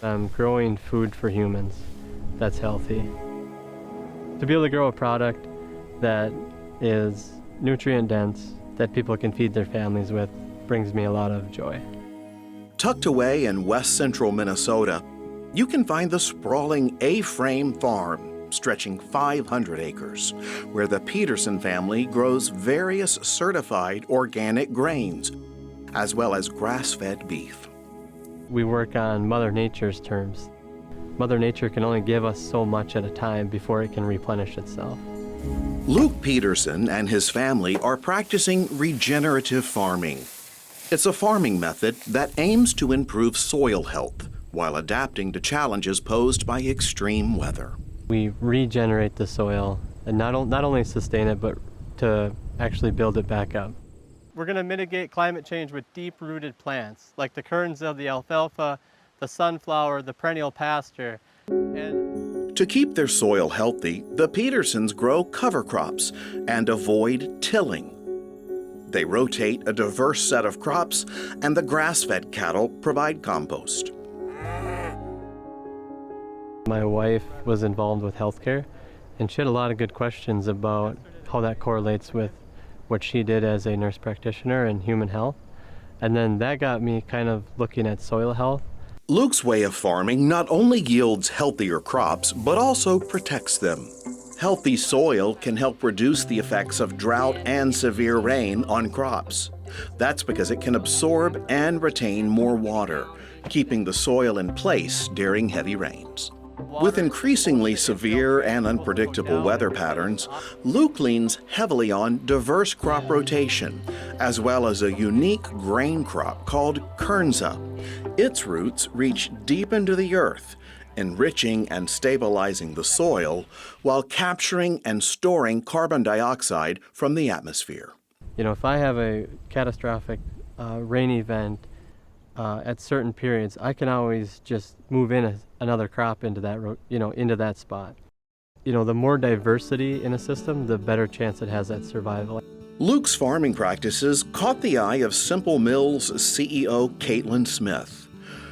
I'm growing food for humans that's healthy. To be able to grow a product that is nutrient dense, that people can feed their families with, brings me a lot of joy. Tucked away in west central Minnesota, you can find the sprawling A-frame farm stretching 500 acres, where the Peterson family grows various certified organic grains, as well as grass-fed beef. We work on Mother Nature's terms. Mother Nature can only give us so much at a time before it can replenish itself. Luke Peterson and his family are practicing regenerative farming. It's a farming method that aims to improve soil health while adapting to challenges posed by extreme weather. We regenerate the soil and not only sustain it, but to actually build it back up. We're going to mitigate climate change with deep-rooted plants like the Kernza, the alfalfa, the sunflower, the perennial pasture. To keep their soil healthy, the Petersons grow cover crops and avoid tilling. They rotate a diverse set of crops, and the grass-fed cattle provide compost. My wife was involved with healthcare, and she had a lot of good questions about how that correlates with what she did as a nurse practitioner in human health. And then that got me kind of looking at soil health. Luke's way of farming not only yields healthier crops, but also protects them. Healthy soil can help reduce the effects of drought and severe rain on crops. That's because it can absorb and retain more water, keeping the soil in place during heavy rains. With increasingly severe and unpredictable weather patterns, Luke leans heavily on diverse crop rotation, as well as a unique grain crop called Kernza. Its roots reach deep into the earth, enriching and stabilizing the soil while capturing and storing carbon dioxide from the atmosphere. You know, if I have a catastrophic rain event at certain periods, I can always just move in another crop into that, into that spot. You know, the more diversity in a system, the better chance it has at survival. Luke's farming practices caught the eye of Simple Mills CEO Caitlin Smith.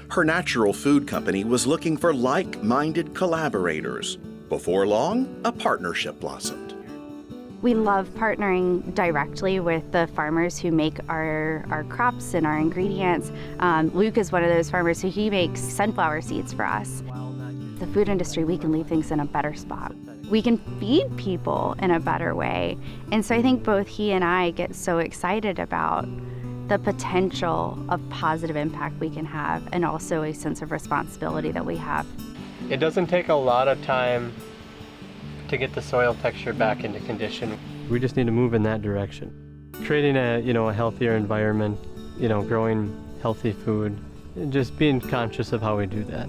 Her natural food company was looking for like-minded collaborators. Before long, a partnership blossomed. We love partnering directly with the farmers who make our crops and our ingredients. Luke is one of those farmers who he makes sunflower seeds for us. The food industry, we can leave things in a better spot. We can feed people in a better way. And so I think both he and I get so excited about the potential of positive impact we can have, and also a sense of responsibility that we have. It doesn't take a lot of time to get the soil texture back into condition. We just need to move in that direction. Creating a healthier environment, growing healthy food, and just being conscious of how we do that.